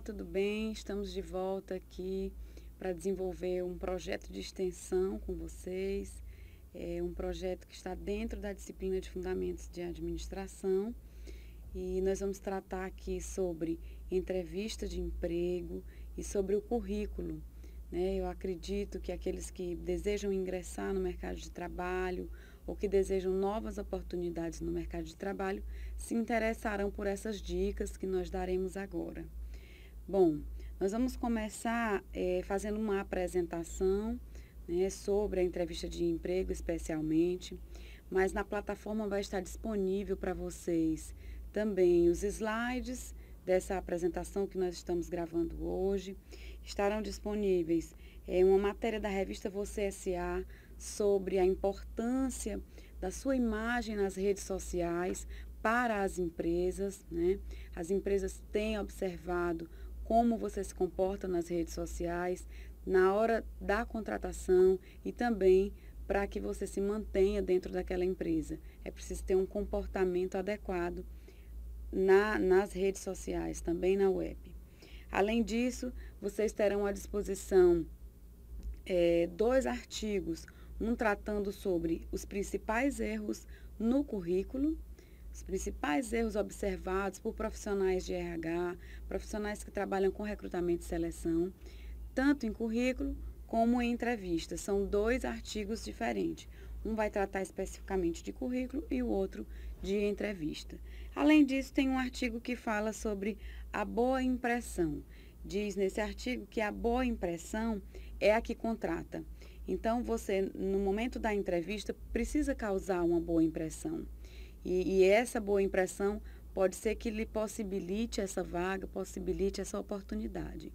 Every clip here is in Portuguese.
tudo bem? Estamos de volta aqui para desenvolver um projeto de extensão com vocês. É um projeto que está dentro da disciplina de Fundamentos de Administração e nós vamos tratar aqui sobre entrevista de emprego e sobre o currículo, né? Eu acredito que aqueles que desejam ingressar no mercado de trabalho ou que desejam novas oportunidades no mercado de trabalho se interessarão por essas dicas que nós daremos agora. Bom, nós vamos começar fazendo uma apresentação, né, sobre a entrevista de emprego especialmente, mas na plataforma vai estar disponível para vocês também os slides dessa apresentação que nós estamos gravando hoje. Estarão disponíveis uma matéria da revista Você S.A. sobre a importância da sua imagem nas redes sociais para as empresas, né? As empresas têm observado como você se comporta nas redes sociais na hora da contratação e também para que você se mantenha dentro daquela empresa. É preciso ter um comportamento adequado nas redes sociais, também na web. Além disso, vocês terão à disposição dois artigos, um tratando sobre os principais erros no currículo, os principais erros observados por profissionais de RH, profissionais que trabalham com recrutamento e seleção, tanto em currículo como em entrevista. São dois artigos diferentes. Um vai tratar especificamente de currículo e o outro de entrevista. Além disso, tem um artigo que fala sobre a boa impressão. Diz nesse artigo que a boa impressão é a que contrata. Então, você, no momento da entrevista, precisa causar uma boa impressão. E essa boa impressão pode ser que lhe possibilite essa vaga, possibilite essa oportunidade.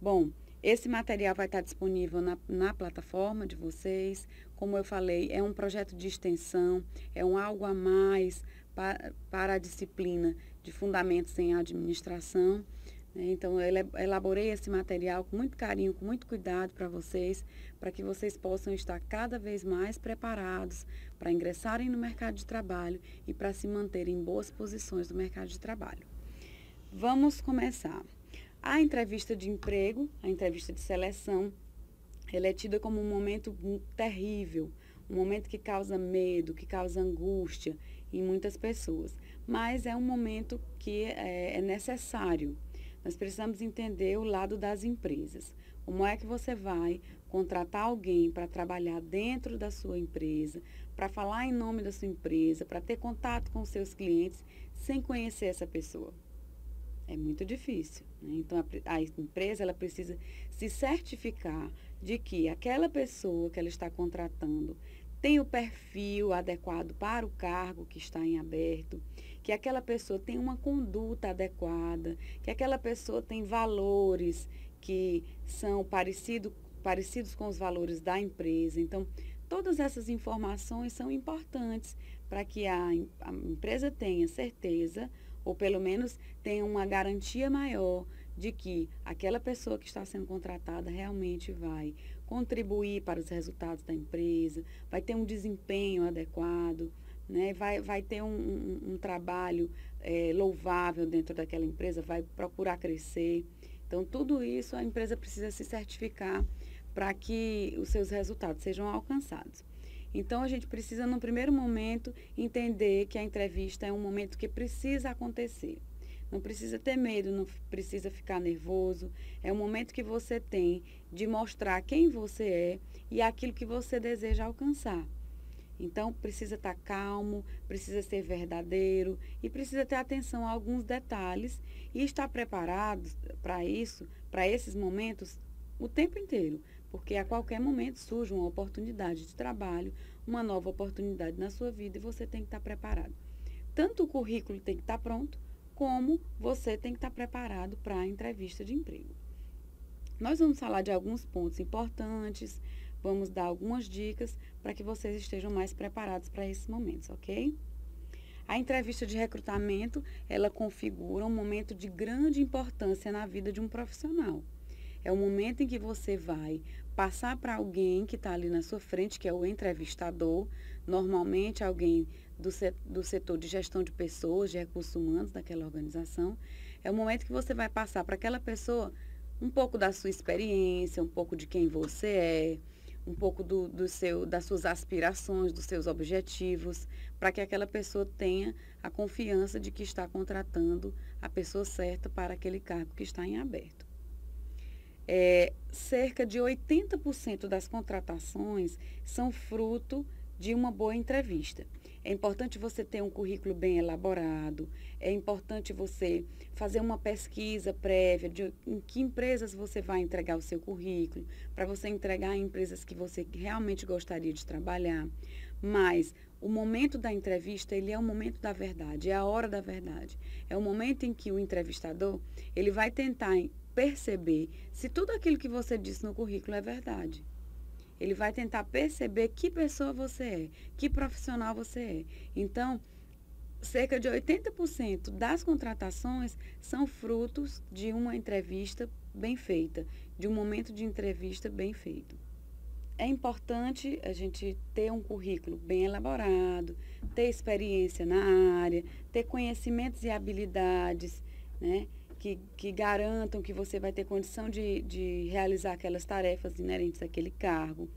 Bom, esse material vai estar disponível na plataforma de vocês. Como eu falei, é um projeto de extensão, é um algo a mais para a disciplina de Fundamentos em Administração. Então, eu elaborei esse material com muito carinho, com muito cuidado para que vocês possam estar cada vez mais preparados para ingressarem no mercado de trabalho e para se manterem em boas posições no mercado de trabalho. Vamos começar. A entrevista de emprego, a entrevista de seleção, ela é tida como um momento terrível, um momento que causa medo, que causa angústia em muitas pessoas, mas é um momento que é necessário. Nós precisamos entender o lado das empresas. Como é que você vai contratar alguém para trabalhar dentro da sua empresa, para falar em nome da sua empresa, para ter contato com os seus clientes, sem conhecer essa pessoa? É muito difícil, né? Então, a empresa ela precisa se certificar de que aquela pessoa que ela está contratando tem o perfil adequado para o cargo que está em aberto, que aquela pessoa tem uma conduta adequada, que aquela pessoa tem valores que são parecidos com os valores da empresa. Então, todas essas informações são importantes para que a empresa tenha certeza, ou pelo menos tenha uma garantia maior de que aquela pessoa que está sendo contratada realmente vai contribuir para os resultados da empresa, vai ter um desempenho adequado, né? Vai ter um trabalho louvável dentro daquela empresa, vai procurar crescer. Então, tudo isso a empresa precisa se certificar para que os seus resultados sejam alcançados. Então, a gente precisa, no primeiro momento, entender que a entrevista é um momento que precisa acontecer. Não precisa ter medo, não precisa ficar nervoso. É um momento que você tem de mostrar quem você é e aquilo que você deseja alcançar. Então, precisa estar calmo, precisa ser verdadeiro e precisa ter atenção a alguns detalhes e estar preparado para isso, para esses momentos, o tempo inteiro. Porque a qualquer momento surge uma oportunidade de trabalho, uma nova oportunidade na sua vida e você tem que estar preparado. Tanto o currículo tem que estar pronto, como você tem que estar preparado para a entrevista de emprego. Nós vamos falar de alguns pontos importantes, vamos dar algumas dicas para que vocês estejam mais preparados para esses momentos, ok? A entrevista de recrutamento, ela configura um momento de grande importância na vida de um profissional. É o momento em que você vai passar para alguém que está ali na sua frente, que é o entrevistador, normalmente alguém do setor de gestão de pessoas, de recursos humanos daquela organização. É o momento que você vai passar para aquela pessoa um pouco da sua experiência, um pouco de quem você é, um pouco das suas aspirações, dos seus objetivos, para que aquela pessoa tenha a confiança de que está contratando a pessoa certa para aquele cargo que está em aberto. Cerca de 80% das contratações são fruto de uma boa entrevista. É importante você ter um currículo bem elaborado, é importante você fazer uma pesquisa prévia de em que empresas você vai entregar o seu currículo, para você entregar em empresas que você realmente gostaria de trabalhar. Mas o momento da entrevista, ele é o momento da verdade, é a hora da verdade. É o momento em que o entrevistador, ele vai tentar perceber se tudo aquilo que você disse no currículo é verdade. Ele vai tentar perceber que pessoa você é, que profissional você é. Então, cerca de 80% das contratações são frutos de uma entrevista bem feita, de um momento de entrevista bem feito. É importante a gente ter um currículo bem elaborado, ter experiência na área, ter conhecimentos e habilidades, né, que garantam que você vai ter condição de realizar aquelas tarefas inerentes àquele cargo.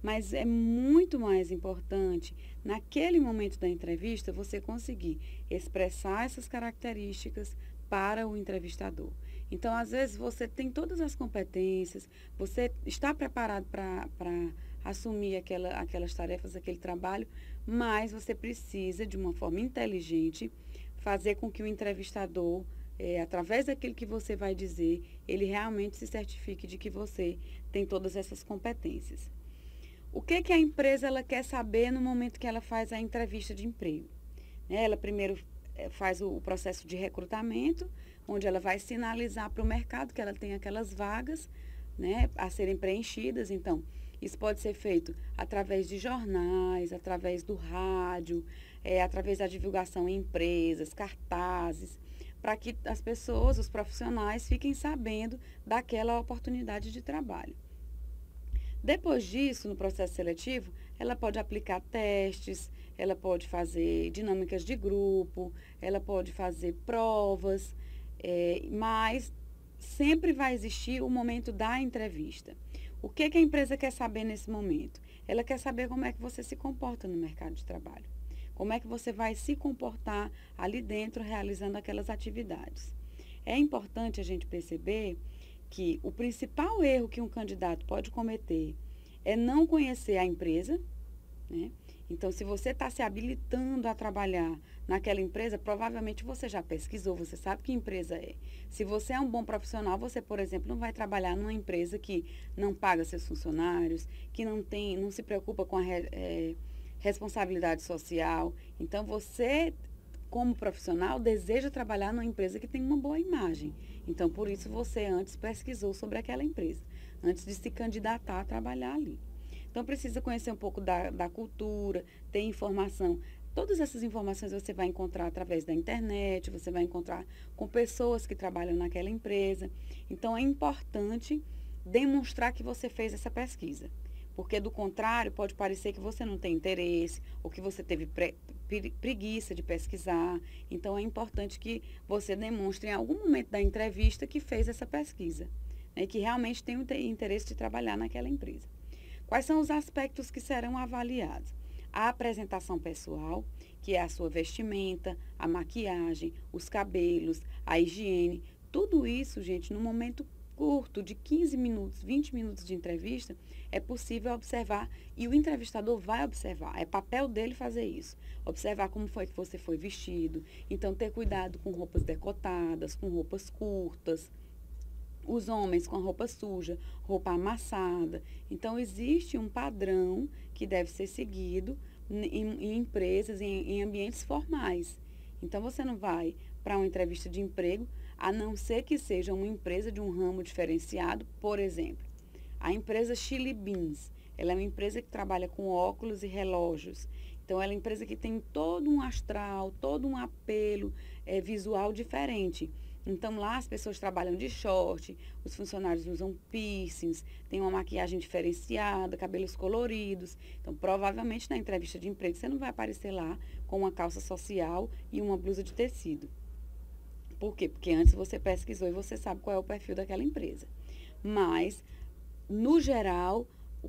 Mas é muito mais importante, naquele momento da entrevista, você conseguir expressar essas características para o entrevistador. Então, às vezes, você tem todas as competências, você está preparado para assumir aquelas tarefas, aquele trabalho, mas você precisa, de uma forma inteligente, fazer com que o entrevistador, através daquilo que você vai dizer, ele realmente se certifique de que você tem todas essas competências. O que a empresa ela quer saber no momento que ela faz a entrevista de emprego? Ela primeiro faz o processo de recrutamento, onde ela vai sinalizar para o mercado que ela tem aquelas vagas, né, a serem preenchidas. Então, isso pode ser feito através de jornais, através do rádio, através da divulgação em empresas, cartazes, para que as pessoas, os profissionais, fiquem sabendo daquela oportunidade de trabalho. Depois disso, no processo seletivo, ela pode aplicar testes, ela pode fazer dinâmicas de grupo, ela pode fazer provas, mas sempre vai existir o momento da entrevista. O que a empresa quer saber nesse momento? Ela quer saber como é que você se comporta no mercado de trabalho. Como é que você vai se comportar ali dentro, realizando aquelas atividades. É importante a gente perceber que o principal erro que um candidato pode cometer é não conhecer a empresa, né? Então, se você está se habilitando a trabalhar naquela empresa, provavelmente você já pesquisou, você sabe que empresa é. Se você é um bom profissional, você, por exemplo, não vai trabalhar numa empresa que não paga seus funcionários, que não se preocupa com a responsabilidade social. Então, você, como profissional, deseja trabalhar numa empresa que tem uma boa imagem. Então, por isso, você antes pesquisou sobre aquela empresa, antes de se candidatar a trabalhar ali. Então, precisa conhecer um pouco da cultura, ter informação. Todas essas informações você vai encontrar através da internet, você vai encontrar com pessoas que trabalham naquela empresa. Então, é importante demonstrar que você fez essa pesquisa. Porque, do contrário, pode parecer que você não tem interesse ou que você teve preguiça de pesquisar. Então, é importante que você demonstre em algum momento da entrevista que fez essa pesquisa, né, e que realmente tem o interesse de trabalhar naquela empresa. Quais são os aspectos que serão avaliados? A apresentação pessoal, que é a sua vestimenta, a maquiagem, os cabelos, a higiene. Tudo isso, gente, no momento curto de 15 minutos, 20 minutos de entrevista, é possível observar e o entrevistador vai observar. É papel dele fazer isso. Observar como foi que você foi vestido. Então, ter cuidado com roupas decotadas, com roupas curtas. Os homens com a roupa suja, roupa amassada. Então, existe um padrão que deve ser seguido em empresas, em ambientes formais. Então, você não vai para uma entrevista de emprego, a não ser que seja uma empresa de um ramo diferenciado, por exemplo. A empresa Chili Beans, ela é uma empresa que trabalha com óculos e relógios. Então, ela é uma empresa que tem todo um astral, todo um apelo visual diferente. Então, lá as pessoas trabalham de short, os funcionários usam piercings, tem uma maquiagem diferenciada, cabelos coloridos. Então, provavelmente, na entrevista de emprego, você não vai aparecer lá com uma calça social e uma blusa de tecido. Por quê? Porque antes você pesquisou e você sabe qual é o perfil daquela empresa. Mas, no geral,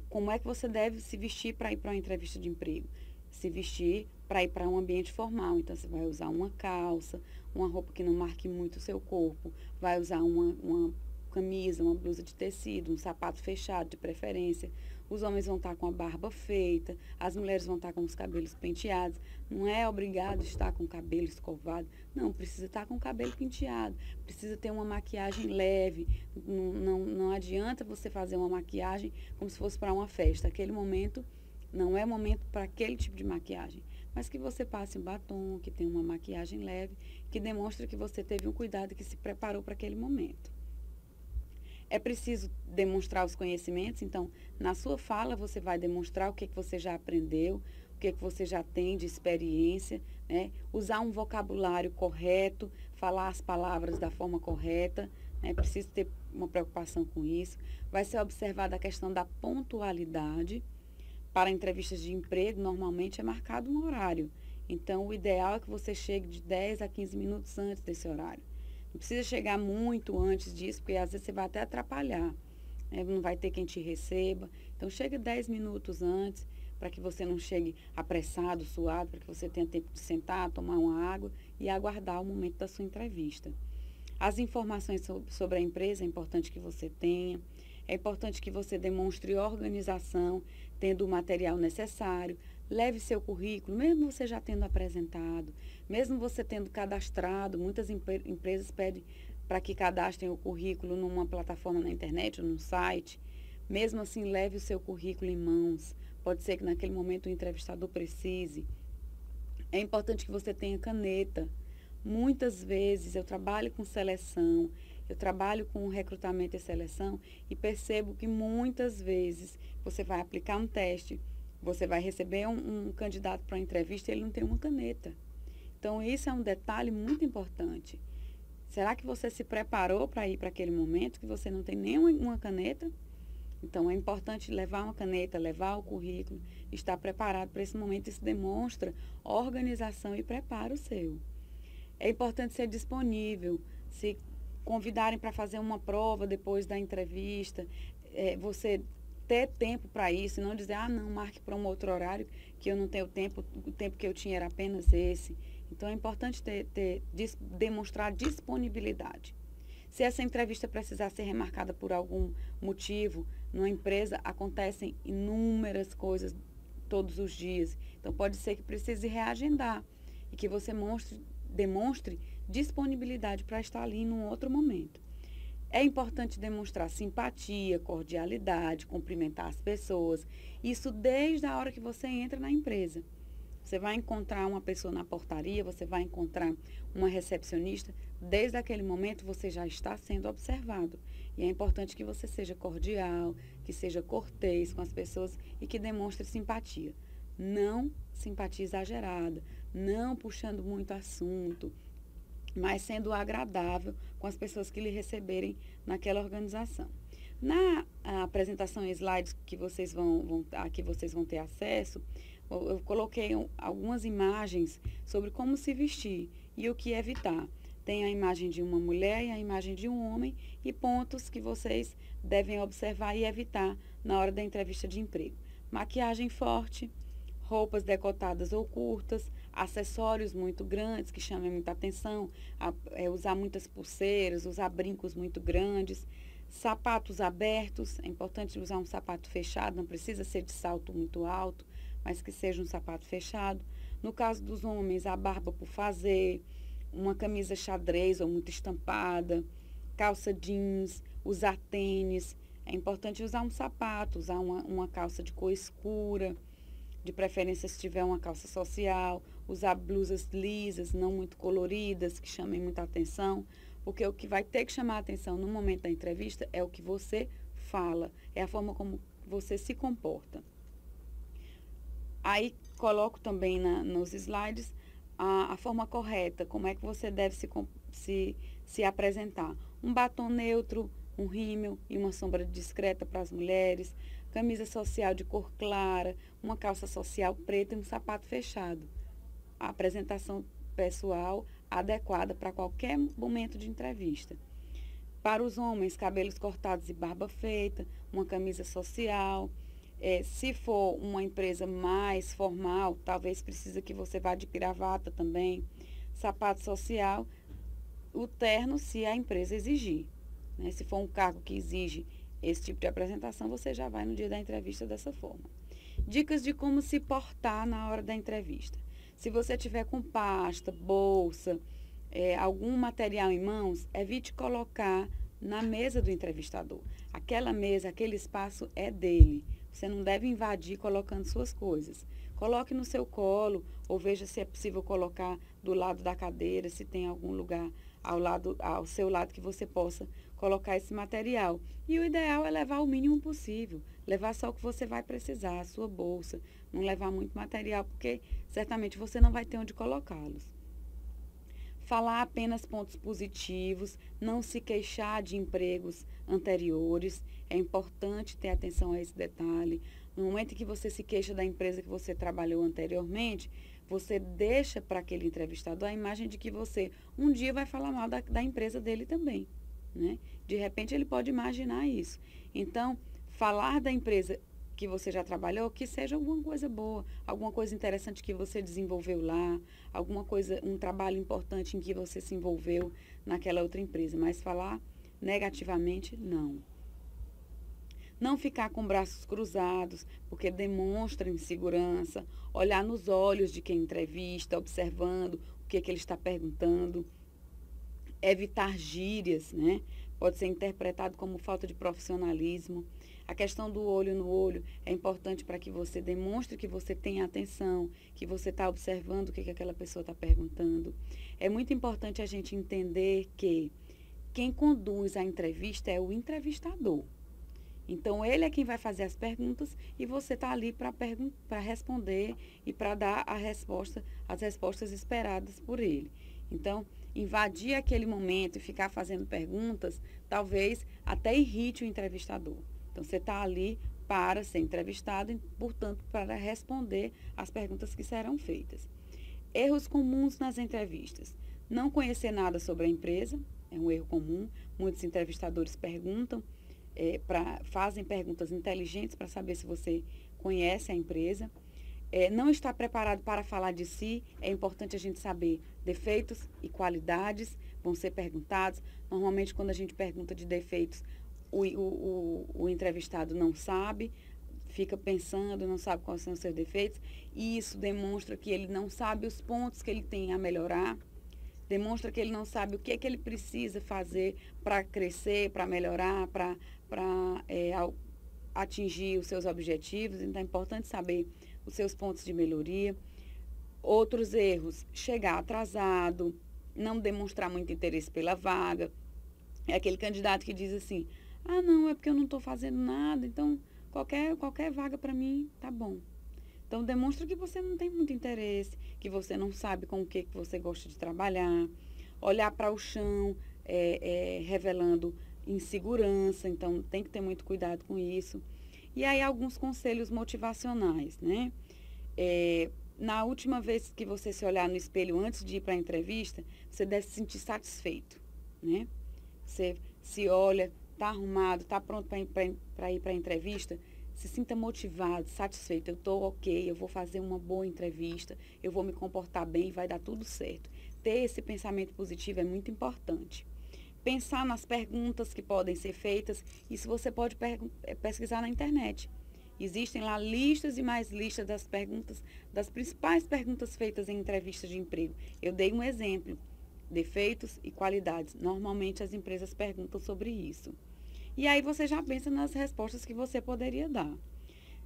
como é que você deve se vestir para ir para uma entrevista de emprego? Se vestir para ir para um ambiente formal. Então, você vai usar uma calça, uma roupa que não marque muito o seu corpo, vai usar uma camisa, uma blusa de tecido, um sapato fechado de preferência. Os homens vão estar com a barba feita, as mulheres vão estar com os cabelos penteados. Não é obrigado estar com o cabelo escovado. Não, precisa estar com o cabelo penteado. Precisa ter uma maquiagem leve. Não adianta você fazer uma maquiagem como se fosse para uma festa. Aquele momento não é momento para aquele tipo de maquiagem. Mas que você passe um batom, que tenha uma maquiagem leve, que demonstre que você teve um cuidado e que se preparou para aquele momento. É preciso demonstrar os conhecimentos, então, na sua fala, você vai demonstrar o que você já aprendeu, o que você já tem de experiência, né? Usar um vocabulário correto, falar as palavras da forma correta, né? Preciso ter uma preocupação com isso. Vai ser observada a questão da pontualidade. Para entrevistas de emprego, normalmente é marcado um horário. Então, o ideal é que você chegue de 10 a 15 minutos antes desse horário. Não precisa chegar muito antes disso, porque às vezes você vai até atrapalhar, né? Não vai ter quem te receba. Então, chega 10 minutos antes, para que você não chegue apressado, suado, para que você tenha tempo de sentar, tomar uma água e aguardar o momento da sua entrevista. As informações sobre a empresa é importante que você tenha. É importante que você demonstre organização, tendo o material necessário. Leve seu currículo, mesmo você já tendo apresentado, mesmo você tendo cadastrado. Muitas empresas pedem para que cadastrem o currículo numa plataforma na internet ou num site. Mesmo assim, leve o seu currículo em mãos. Pode ser que naquele momento o entrevistador precise. É importante que você tenha caneta. Muitas vezes eu trabalho com seleção, eu trabalho com recrutamento e seleção e percebo que muitas vezes você vai aplicar um teste, você vai receber um candidato para uma entrevista e ele não tem uma caneta. Então, isso é um detalhe muito importante. Será que você se preparou para ir para aquele momento que você não tem nenhuma caneta? Então, é importante levar uma caneta, levar o currículo, estar preparado para esse momento. Isso demonstra organização e preparo seu. É importante ser disponível. Se convidarem para fazer uma prova depois da entrevista, você ter tempo para isso, e não dizer, não, marque para um outro horário, que eu não tenho tempo, o tempo que eu tinha era apenas esse. Então, é importante demonstrar disponibilidade. Se essa entrevista precisar ser remarcada por algum motivo, numa empresa acontecem inúmeras coisas todos os dias. Então, pode ser que precise reagendar e que você demonstre disponibilidade para estar ali num outro momento. É importante demonstrar simpatia, cordialidade, cumprimentar as pessoas. Isso desde a hora que você entra na empresa. Você vai encontrar uma pessoa na portaria, você vai encontrar uma recepcionista. Desde aquele momento você já está sendo observado. E é importante que você seja cordial, que seja cortês com as pessoas e que demonstre simpatia. Não simpatia exagerada, não puxando muito assunto, mas sendo agradável com as pessoas que lhe receberem naquela organização. Na apresentação em slides que vocês vão ter acesso, eu coloquei algumas imagens sobre como se vestir e o que evitar. Tem a imagem de uma mulher e a imagem de um homem e pontos que vocês devem observar e evitar na hora da entrevista de emprego. Maquiagem forte, roupas decotadas ou curtas, acessórios muito grandes que chamem muita atenção, usar muitas pulseiras, usar brincos muito grandes, sapatos abertos, é importante usar um sapato fechado, não precisa ser de salto muito alto, mas que seja um sapato fechado. No caso dos homens, a barba por fazer, uma camisa xadrez ou muito estampada, calça jeans, usar tênis. É importante usar um sapato, usar uma calça de cor escura, de preferência se tiver uma calça social, usar blusas lisas, não muito coloridas, que chamem muita atenção, porque o que vai ter que chamar a atenção no momento da entrevista é o que você fala, é a forma como você se comporta. Aí coloco também nos slides a forma correta, como é que você deve se apresentar. Um batom neutro, um rímel e uma sombra discreta para as mulheres, camisa social de cor clara, uma calça social preta e um sapato fechado. A apresentação pessoal adequada para qualquer momento de entrevista. Para os homens, cabelos cortados e barba feita, uma camisa social. Se for uma empresa mais formal, talvez precisa que você vá de gravata também. Sapato social, o terno se a empresa exigir. Né? Se for um cargo que exige esse tipo de apresentação, você já vai no dia da entrevista dessa forma. Dicas de como se portar na hora da entrevista. Se você tiver com pasta, bolsa, algum material em mãos, evite colocar na mesa do entrevistador. Aquela mesa, aquele espaço é dele. Você não deve invadir colocando suas coisas. Coloque no seu colo ou veja se é possível colocar do lado da cadeira, se tem algum lugar ao seu lado que você possa colocar esse material. E o ideal é levar o mínimo possível, levar só o que você vai precisar, a sua bolsa, não levar muito material, porque certamente você não vai ter onde colocá-los. Falar apenas pontos positivos, não se queixar de empregos anteriores. É importante ter atenção a esse detalhe. No momento em que você se queixa da empresa que você trabalhou anteriormente, você deixa para aquele entrevistador a imagem de que você um dia vai falar mal da empresa dele também. Né? De repente ele pode imaginar isso. Então, falar da empresa que você já trabalhou, que seja alguma coisa boa, alguma coisa interessante que você desenvolveu lá, alguma coisa, um trabalho importante em que você se envolveu naquela outra empresa, mas falar negativamente, não. Não ficar com braços cruzados, porque demonstra insegurança, olhar nos olhos de quem entrevista, observando o que ele está perguntando, evitar gírias, né? Pode ser interpretado como falta de profissionalismo. A questão do olho no olho é importante para que você demonstre que você tem atenção, que você está observando o que aquela pessoa está perguntando. É muito importante a gente entender que quem conduz a entrevista é o entrevistador. Então, ele é quem vai fazer as perguntas e você está ali para responder e para dar as respostas esperadas por ele. Então, invadir aquele momento e ficar fazendo perguntas, talvez até irrite o entrevistador. Então, você está ali para ser entrevistado e, portanto, para responder as perguntas que serão feitas. Erros comuns nas entrevistas. Não conhecer nada sobre a empresa, é um erro comum. Muitos entrevistadores perguntam, fazem perguntas inteligentes para saber se você conhece a empresa. Não estar preparado para falar de si, é importante a gente saber defeitos e qualidades vão ser perguntados. Normalmente, quando a gente pergunta de defeitos, o entrevistado não sabe, fica pensando, não sabe quais são os seus defeitos, e isso demonstra que ele não sabe os pontos que ele tem a melhorar, demonstra que ele não sabe o que é que ele precisa fazer para crescer, para melhorar, para atingir os seus objetivos. Então, é importante saber os seus pontos de melhoria. Outros erros, chegar atrasado, não demonstrar muito interesse pela vaga. É aquele candidato que diz assim, não, é porque eu não estou fazendo nada, então qualquer vaga para mim tá bom. Então, demonstra que você não tem muito interesse, que você não sabe com o que você gosta de trabalhar. Olhar para o chão, revelando insegurança, então tem que ter muito cuidado com isso. E aí, alguns conselhos motivacionais, né? Na última vez que você se olhar no espelho antes de ir para a entrevista, você deve se sentir satisfeito, né? Você se olha, está arrumado, está pronto para ir para a entrevista, se sinta motivado, satisfeito. Eu estou ok, eu vou fazer uma boa entrevista, eu vou me comportar bem, vai dar tudo certo. Ter esse pensamento positivo é muito importante. Pensar nas perguntas que podem ser feitas, isso você pode pesquisar na internet. Existem lá listas e mais listas das perguntas, das principais perguntas feitas em entrevistas de emprego. Eu dei um exemplo, defeitos e qualidades. Normalmente as empresas perguntam sobre isso. E aí você já pensa nas respostas que você poderia dar.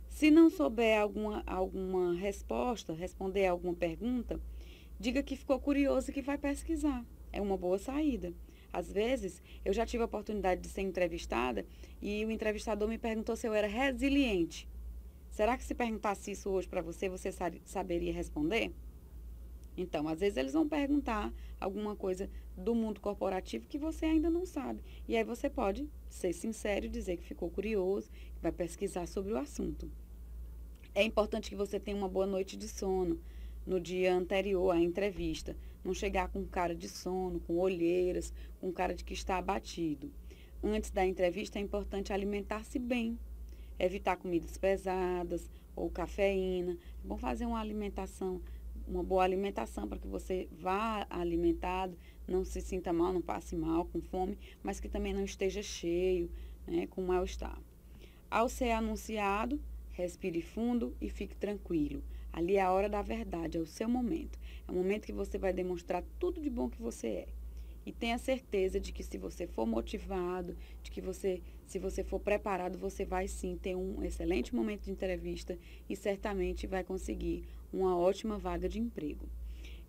Se não souber alguma resposta, responder alguma pergunta, diga que ficou curioso e que vai pesquisar. É uma boa saída. Às vezes, eu já tive a oportunidade de ser entrevistada e o entrevistador me perguntou se eu era resiliente. Será que se perguntasse isso hoje para você, você saberia responder? Então, às vezes eles vão perguntar alguma coisa do mundo corporativo que você ainda não sabe. E aí você pode ser sincero e dizer que ficou curioso, que vai pesquisar sobre o assunto. É importante que você tenha uma boa noite de sono no dia anterior à entrevista. não chegar com cara de sono, com olheiras, com cara de que está abatido. Antes da entrevista é importante alimentar-se bem, evitar comidas pesadas ou cafeína. É bom fazer uma boa alimentação para que você vá alimentado, não se sinta mal, não passe mal, com fome, mas que também não esteja cheio, né, com mal-estar. Ao ser anunciado, respire fundo e fique tranquilo. Ali é a hora da verdade, é o seu momento. É o momento que você vai demonstrar tudo de bom que você é. E tenha certeza de que se você for motivado, de que se você for preparado, você vai sim ter um excelente momento de entrevista e certamente vai conseguir uma ótima vaga de emprego.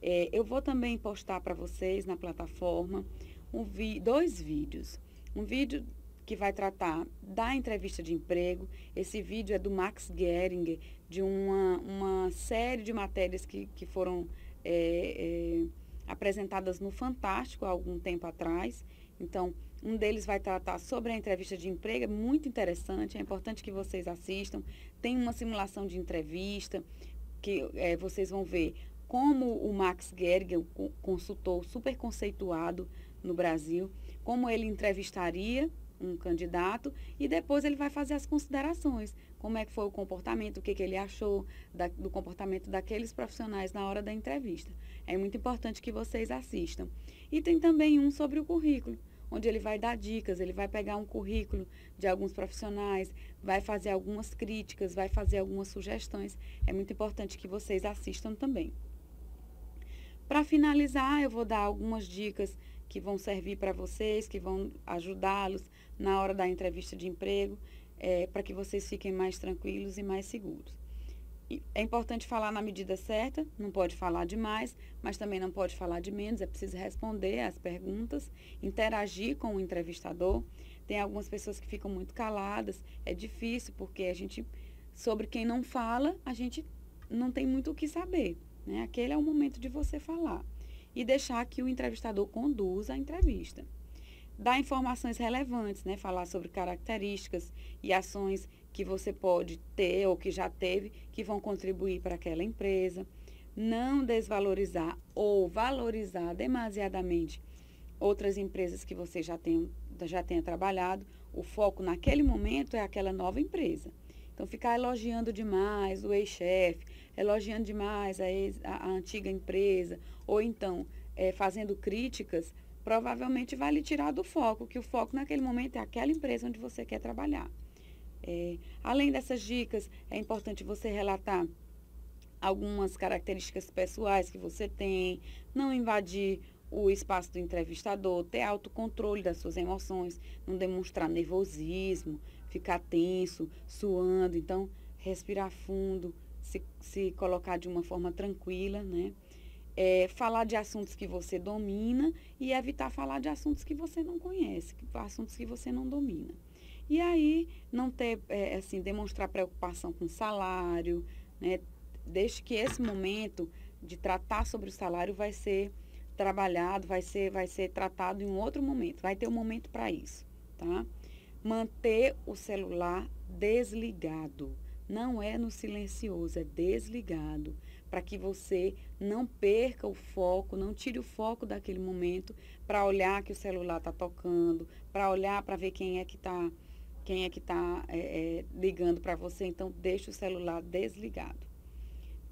Eu vou também postar para vocês na plataforma dois vídeos. Um vídeo que vai tratar da entrevista de emprego. Esse vídeo é do Max Geringer, de uma série de matérias que foram apresentadas no Fantástico há algum tempo atrás. Então, um deles vai tratar sobre a entrevista de emprego, é muito interessante, é importante que vocês assistam. Tem uma simulação de entrevista, que vocês vão ver como o Max Geringer, um consultor super conceituado no Brasil, como ele entrevistaria um candidato e depois ele vai fazer as considerações, como é que foi o comportamento, o que ele achou do comportamento daqueles profissionais na hora da entrevista. É muito importante que vocês assistam. E tem também um sobre o currículo, onde ele vai dar dicas, ele vai pegar um currículo de alguns profissionais, vai fazer algumas críticas, vai fazer algumas sugestões. É muito importante que vocês assistam também. Para finalizar, eu vou dar algumas dicas que vão servir para vocês, que vão ajudá-los na hora da entrevista de emprego, para que vocês fiquem mais tranquilos e mais seguros. É importante falar na medida certa, não pode falar demais, mas também não pode falar de menos, é preciso responder às perguntas, interagir com o entrevistador. Tem algumas pessoas que ficam muito caladas, é difícil, porque sobre quem não fala, a gente não tem muito o que saber, né? Aquele é o momento de você falar e deixar que o entrevistador conduza a entrevista. Dar informações relevantes, né? Falar sobre características e ações que você pode ter ou que já teve, que vão contribuir para aquela empresa. Não desvalorizar ou valorizar demasiadamente outras empresas que você já tenha trabalhado. O foco naquele momento é aquela nova empresa. Então, ficar elogiando demais o ex-chefe, elogiando demais a antiga empresa, ou então fazendo críticas, provavelmente vai lhe tirar do foco, que o foco naquele momento é aquela empresa onde você quer trabalhar. Além dessas dicas, é importante você relatar algumas características pessoais que você tem, não invadir o espaço do entrevistador, ter autocontrole das suas emoções, não demonstrar nervosismo, ficar tenso, suando. Então, respirar fundo, se colocar de uma forma tranquila, né? Falar de assuntos que você domina e evitar falar de assuntos que você não conhece, assuntos que você não domina. E aí, não ter, demonstrar preocupação com o salário, né? Desde que esse momento de tratar sobre o salário vai ser trabalhado, vai ser tratado em um outro momento, vai ter um momento para isso, tá? Manter o celular desligado, não é no silencioso, é desligado, para que você não perca o foco, não tire o foco daquele momento para olhar que o celular está tocando, para olhar para ver quem é que está ligando para você. Então, deixe o celular desligado.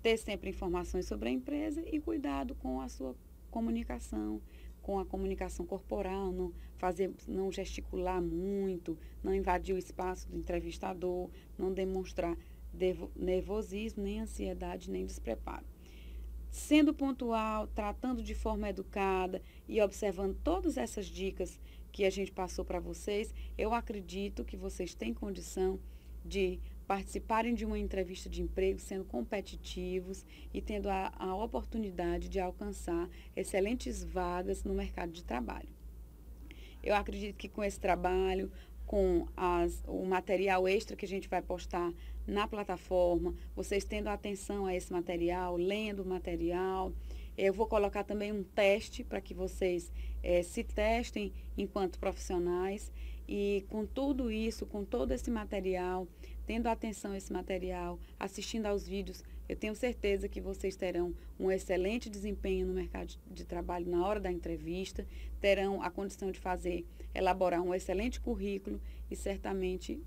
Ter sempre informações sobre a empresa e cuidado com a sua comunicação, com a comunicação corporal, não gesticular muito, não invadir o espaço do entrevistador, não demonstrar nervosismo, nem ansiedade, nem despreparo. Sendo pontual, tratando de forma educada e observando todas essas dicas que a gente passou para vocês, eu acredito que vocês têm condição de participarem de uma entrevista de emprego sendo competitivos e tendo a oportunidade de alcançar excelentes vagas no mercado de trabalho. Eu acredito que com esse trabalho, com o material extra que a gente vai postar na plataforma, vocês tendo atenção a esse material, lendo o material, eu vou colocar também um teste para que vocês se testem enquanto profissionais. E com tudo isso, com todo esse material, tendo atenção a esse material, assistindo aos vídeos Eu tenho certeza que vocês terão um excelente desempenho no mercado de trabalho na hora da entrevista, terão a condição de elaborar um excelente currículo e certamente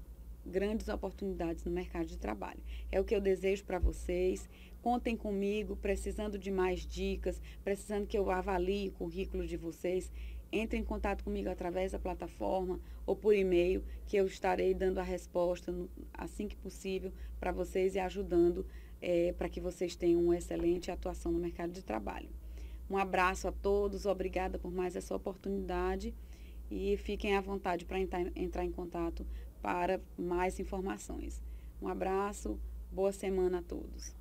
grandes oportunidades no mercado de trabalho. É o que eu desejo para vocês. Contem comigo, precisando de mais dicas, precisando que eu avalie o currículo de vocês. Entre em contato comigo através da plataforma ou por e-mail, que eu estarei dando a resposta assim que possível para vocês e ajudando para que vocês tenham uma excelente atuação no mercado de trabalho. Um abraço a todos, obrigada por mais essa oportunidade e fiquem à vontade para entrar em contato para mais informações. Um abraço, boa semana a todos.